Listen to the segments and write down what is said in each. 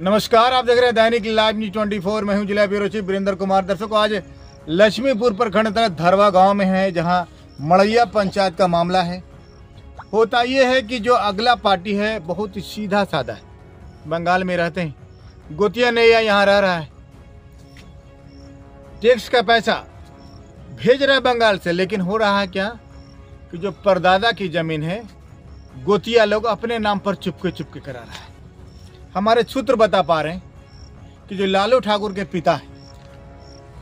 नमस्कार, आप देख रहे हैं दैनिक लाइव न्यूज 24। मैं हूं जिला ब्यूरो चीफ वीरेंद्र कुमार। दर्शकों, आज लक्ष्मीपुर प्रखंड तहत धरवा गांव में है, जहां मड़ैया पंचायत का मामला है। होता यह है कि जो अगला पार्टी है बहुत ही सीधा साधा है, बंगाल में रहते हैं, गोतिया नैया यहाँ रह रहा है, टैक्स का पैसा भेज रहा है बंगाल से। लेकिन हो रहा है क्या कि जो परदादा की जमीन है गोतिया लोग अपने नाम पर चुपके करा रहा है। हमारे सूत्र बता पा रहे हैं कि जो लालू ठाकुर के पिता है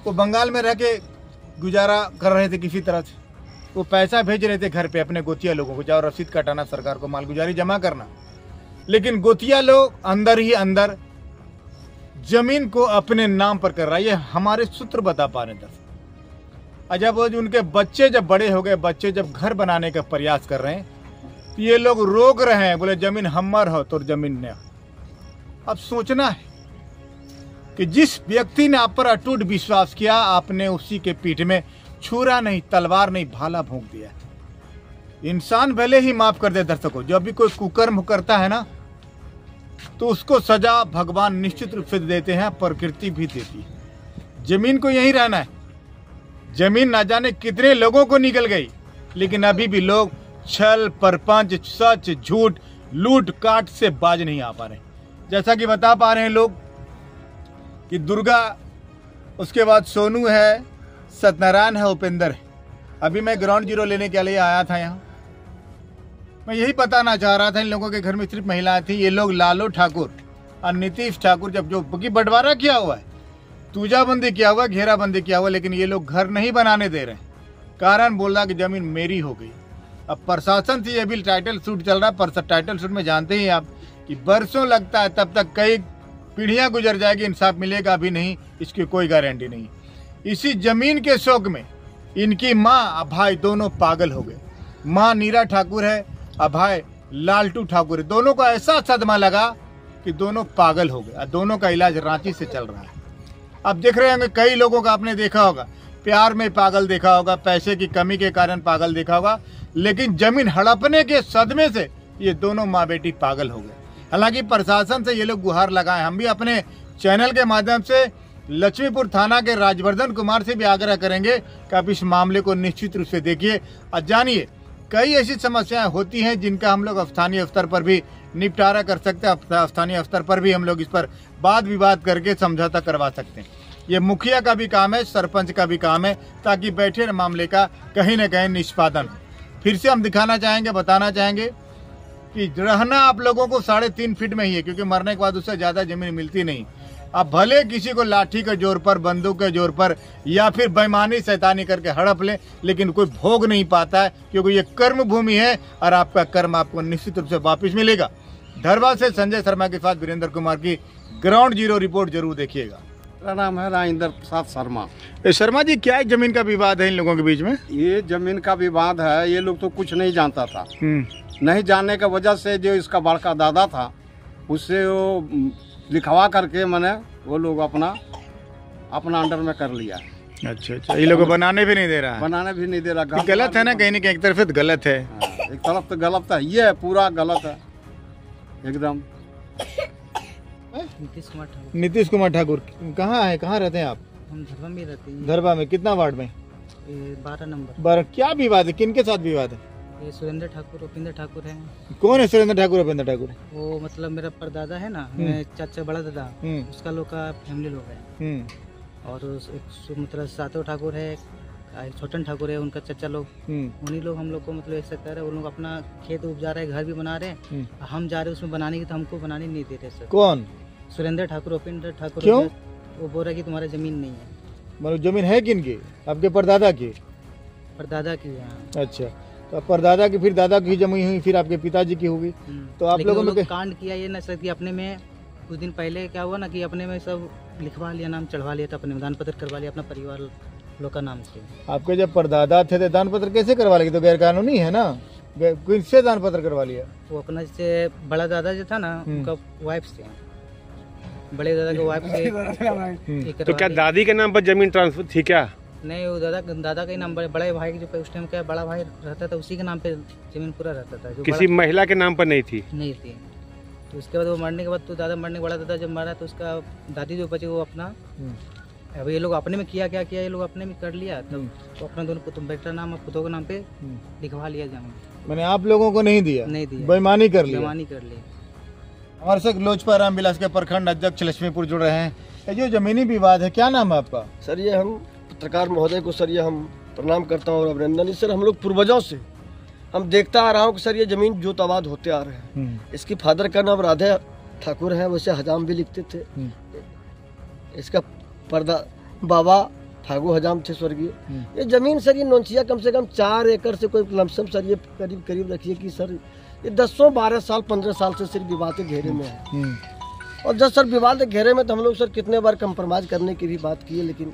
वो बंगाल में रह के गुजारा कर रहे थे, किसी तरह से वो पैसा भेज रहे थे घर पे अपने गोतिया लोगों को, जाओ रसीद कटाना, सरकार को मालगुजारी जमा करना। लेकिन गोतिया लोग अंदर ही अंदर जमीन को अपने नाम पर कर रहा है, ये हमारे सूत्र बता पा रहे हैं। जब उनके बच्चे जब बड़े हो गए, बच्चे जब घर बनाने का प्रयास कर रहे हैं तो ये लोग रोक रहे हैं, बोले जमीन हमार हो तो जमीन ने। अब सोचना है कि जिस व्यक्ति ने आप पर अटूट विश्वास किया, आपने उसी के पीठ में छुरा नहीं, तलवार नहीं, भाला भोंक दिया। इंसान भले ही माफ कर दे दर्शकों, जब भी कोई कुकर्म करता है ना तो उसको सजा भगवान निश्चित रूप से देते हैं, प्रकृति भी देती है। जमीन को यहीं रहना है। जमीन ना जाने कितने लोगों को निकल गई, लेकिन अभी भी लोग छल, परपंच, सच, झूठ, लूट काट से बाज नहीं आ पा रहे। जैसा कि बता पा रहे हैं लोग कि दुर्गा, उसके बाद सोनू है, सत्यनारायण है, उपेंद्र है। अभी मैं ग्राउंड जीरो लेने के लिए आया था यहाँ। मैं यही बताना चाह रहा था, इन लोगों के घर में सिर्फ महिलाएं थी। ये लोग लालू ठाकुर और नीतीश ठाकुर जब जो बंटवारा किया हुआ है, तूजाबंदी किया हुआ, घेराबंदी किया हुआ, लेकिन ये लोग घर नहीं बनाने दे रहे। कारण बोल रहा कि जमीन मेरी हो गई। अब प्रशासन से ये भी टाइटल सूट चल रहा है। टाइटल सूट में जानते ही आप कि बरसों लगता है, तब तक कई पीढ़ियां गुजर जाएगी, इंसाफ मिलेगा भी नहीं, इसकी कोई गारंटी नहीं। इसी जमीन के शौक में इनकी माँ और भाई दोनों पागल हो गए। माँ नीरा ठाकुर है और भाई लालटू ठाकुर है। दोनों को ऐसा सदमा लगा कि दोनों पागल हो गए। दोनों का इलाज रांची से चल रहा है। अब देख रहे होंगे, कई लोगों का आपने देखा होगा, प्यार में पागल देखा होगा, पैसे की कमी के कारण पागल देखा होगा, लेकिन जमीन हड़पने के सदमे से ये दोनों माँ बेटी पागल हो गए। हालांकि प्रशासन से ये लोग गुहार लगाए। हम भी अपने चैनल के माध्यम से लक्ष्मीपुर थाना के राजवर्धन कुमार से भी आग्रह करेंगे कि आप इस मामले को निश्चित रूप से देखिए और जानिए। कई ऐसी समस्याएं होती हैं जिनका हम लोग स्थानीय स्तर पर भी निपटारा कर सकते हैं। स्थानीय स्तर पर भी हम लोग इस पर वाद विवाद करके समझौता करवा सकते हैं। ये मुखिया का भी काम है, सरपंच का भी काम है, ताकि बैठे मामले का कहीं न कहीं निष्पादन हो। फिर से हम दिखाना चाहेंगे, बताना चाहेंगे कि रहना आप लोगों को 3.5 फीट में ही है, क्योंकि मरने के बाद उससे ज़्यादा जमीन मिलती नहीं। अब भले किसी को लाठी के जोर पर, बंदूक के जोर पर या फिर बेईमानी शैतानी करके हड़प ले, लेकिन कोई भोग नहीं पाता है, क्योंकि ये कर्म भूमि है और आपका कर्म आपको निश्चित रूप से वापस मिलेगा। धरवा से संजय शर्मा के साथ वीरेंद्र कुमार की ग्राउंड जीरो रिपोर्ट जरूर देखिएगा। मेरा नाम है राजेंद्र प्रसाद शर्मा। शर्मा जी, क्या जमीन का विवाद है इन लोगों के बीच में? ये जमीन का विवाद है। ये लोग तो कुछ नहीं जानता था। नहीं जानने की वजह से जो इसका बड़का दादा था, उससे वो लिखवा करके मैंने वो लोग अपना अंडर में कर लिया। अच्छा, ये लोग बनाने भी नहीं दे रहा है। बनाने भी नहीं दे रहा। गलत है ना, कहीं न कहीं एक तरफ गलत है। एक तरफ तो गलत है, ये पूरा गलत है एकदम। नीतीश कुमार ठाकुर कहाँ है, कहाँ रहते हैं आप? हम धरवा में रहते हैं। धरवा में कितना वार्ड में? 12 नंबर। 12। क्या विवाद है, किनके साथ विवाद है? ये सुरेंद्र ठाकुर, उपेंद्र ठाकुर है। कौन है सुरेंद्र ठाकुर, उपेंद्र ठाकुर? वो मतलब मेरा परदादा है ना, चाचा बड़ा दादा, उसका लोग का फैमिली लोग है। और मतलब सातो ठाकुर है, एक छोटन ठाकुर है, उनका चचा लोग, उन्हीं लोग हम लोग को मतलब ऐसा कर रहे हैं। वो लोग अपना खेत उपजा रहे हैं, घर भी बना रहे हैं, हम जा रहे हैं उसमें बनाने की, तो हमको बनाने नहीं दे रहे सर। कौन? सुरेंद्र ठाकुर, उपेंद्र ठाकुर। क्यों? वो बोल रहा है कि तुम्हारा जमीन नहीं है। मतलब जमीन है किनकी? आपके परदादा की? परदादा की है। अच्छा, तो परदादा की फिर दादा की जमीन हुई, फिर आपके पिताजी की होगी। तो आप लोगों ने कांड किया ये ना सर कि अपने में कुछ दिन पहले क्या हुआ ना कि अपने में सब लिखवा लिया, नाम चढ़वा लिया था, अपने में दान पत्र करवा लिया अपना परिवार लोग का नाम से। आपके जब परदादा थे तो दान पत्र कैसे करवा लिया? तो गैर कानूनी है ना। किससे दान पत्र करवा लिया? वो अपना जैसे बड़ा दादा जो था ना, उनका वाइफ से, बड़े दादा के वाइफ से। तो क्या दादी के नाम पर जमीन ट्रांसफर थी क्या? नहीं, वो दादा का ही नाम, बड़े भाई जो उस टाइम क्या बड़ा भाई रहता था, उसी के नाम पे जमीन पूरा रहता था। जो किसी महिला के नाम पर नहीं थी? नहीं थी। तो उसके बाद वो मरने के बाद तो दादा मरने के बड़ा दादा जब मरा तो उसका दादी जो बचे वो अपना अब ये लोग अपने में क्या किया ये लोग अपने में कर लिया तब तो अपना दोनों पुतों बेटा नाम और पुतों के नाम पे लिखवा लिया जमीन। मैंने आप लोगों को नहीं दिया? नहीं दिया, बेईमानी कर ली। बेईमानी कर ली। हमारे साथ लोजपा रामविलास के प्रखंड अध्यक्ष लक्ष्मीपुर जुड़ रहे हैं। ये जो जमीनी विवाद है, क्या नाम है आपका? सर ये हम पत्रकार महोदय को सर ये हम प्रणाम करता हूँ और अभिनंदन। सर हम लोग पूर्वजों से हम देखता आ रहा हूँ कि सर ये जमीन जोताबाद होते आ रहे हैं। इसकी फादर का नाम राधे ठाकुर है, वैसे हजाम भी लिखते थे। इसका पर्दा बाबा फागू हजाम थे स्वर्गीय। ये जमीन सर ये नौनचिया कम से कम 4 एकड़ से कोई लमसम सर ये करीब रखिए कि सर ये 10-12 साल 15 साल से सिर्फ विवाद के घेरे में है। और जब सर विवाद के घेरे में तो हम लोग सर कितने बार कंप्रोमाइज करने की भी बात की है, लेकिन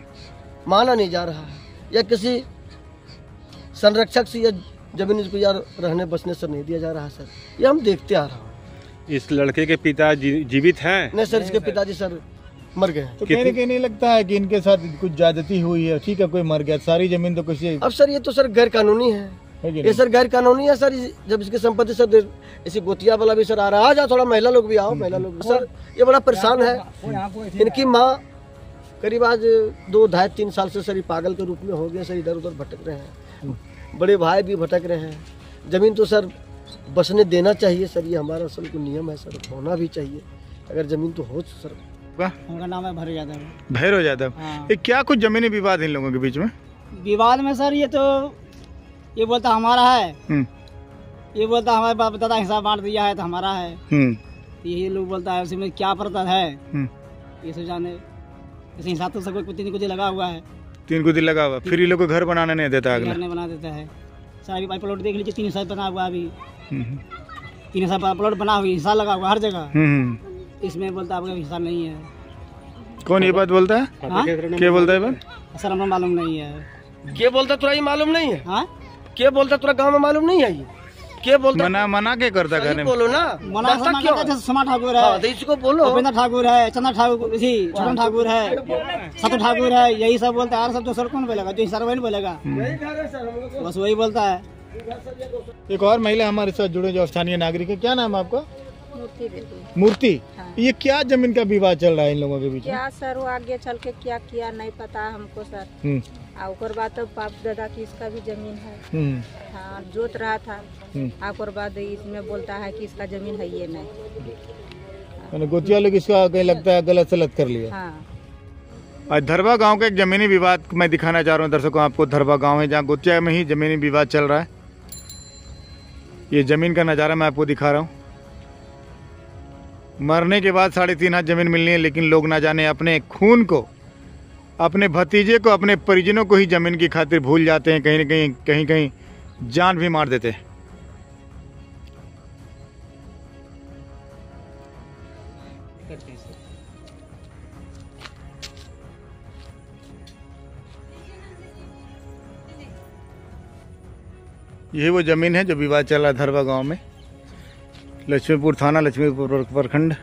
माना नहीं जा रहा है। या किसी संरक्षक से या जमीन को यार रहने बसने से नहीं दिया जा रहा सर, ये हम देखते आ रहा हूँ। इस लड़के के पिता जीवित हैं? नहीं सर, इसके पिताजी सर मर गए। तो कहने के नहीं लगता है कि इनके साथ कुछ ज्यादती हुई है? ठीक है, कोई मर गया, सारी जमीन तो किसी। अब सर ये तो सर गैर कानूनी है, ये सर गैर कानूनी है सर। जब इसकी संपत्ति सर इसी गोतिया वाला भी सर आ रहा है, आ थोड़ा महिला लोग भी आओ, महिला लोग सर ये बड़ा परेशान है। इनकी माँ करीब आज 2-2.5-3 साल से सर पागल के रूप में हो गया सर, इधर उधर भटक रहे हैं। बड़े भाई भी भटक रहे हैं। जमीन तो सर बसने देना चाहिए सर, ये हमारा असल को नियम है सर, होना भी चाहिए अगर जमीन तो हो सर। उनका नाम है भैरव यादव। भैरव यादव। हाँ। ये क्या कुछ जमीनी विवाद है इन लोगों के बीच में? विवाद में सर ये तो ये बोलता हमारा है, ये बोलता हमारे बाप दादा हिसाब बांट दिया है तो हमारा है। यही लोग बोलता है उसमें क्या पड़ता है ये सब जाने। इस हिसाब तो सब 3 कुछ लगा हुआ है, 3 कुछ लगा हुआ, फिर ये लोग को घर बनाने नहीं देता, घर नहीं बना देता है सर। अभी भाई प्लॉट देख लीजिए 3 हिसाब बना हुआ, अभी 3 हिसाब प्लॉट बना हुआ, हिस्सा लगा हुआ हर जगह। इसमें बोलता आपका हिस्सा नहीं है। कौन ये बात बोलता है? क्या बोलता है बात? सर हमें मालूम नहीं है। क्या बोलता तुरा ये मालूम नहीं है? हाँ क्या बोलता तुरा गांव में मालूम नहीं है? ये क्या बोलता? मना क्या करता घर में? बोलो ना, मना क्यों? समा ठाकुर है तो इसको बोलो। उपेंद्र ठाकुर है, चंद्र ठाकुर, इसी छोटन ठाकुर है, सतु ठाकुर है, यही सब बोलता है। और सब तो सर कौन बोलेगा? जो सर वही बोलेगा, बस वही बोलता है। एक और महिला हमारे साथ जुड़े जो स्थानीय नागरिक है, क्या नाम है आपका? मूर्ति। हाँ। ये क्या जमीन का विवाद चल रहा है इन लोगों के बीच? क्या सर वो आगे चल के क्या किया नहीं पता हमको सर। और बाद तो बाप दादा की इसका भी जमीन है, हाँ जोत रहा था। और बाद इसमें बोलता है कि इसका जमीन है ये नहीं। गोतिया लोग इसका कहीं लगता है गलत सलत कर लिया। हाँ। धरवा गांव का एक जमीनी विवाद मैं दिखाना चाह रहा हूँ दर्शकों आपको। धरवा गांव है जहाँ गोतिया में ही जमीनी विवाद चल रहा है। ये जमीन का नज़ारा मैं आपको दिखा रहा हूँ। मरने के बाद 3.5 हाथ जमीन मिलनी है, लेकिन लोग ना जाने अपने खून को, अपने भतीजे को, अपने परिजनों को ही जमीन की खातिर भूल जाते हैं। कहीं न कहीं जान भी मार देते हैं। यही वो जमीन है जो विवाद चल रहा है धरवा गांव में। लक्ष्मीपुर थाना, लक्ष्मीपुर प्रखंड।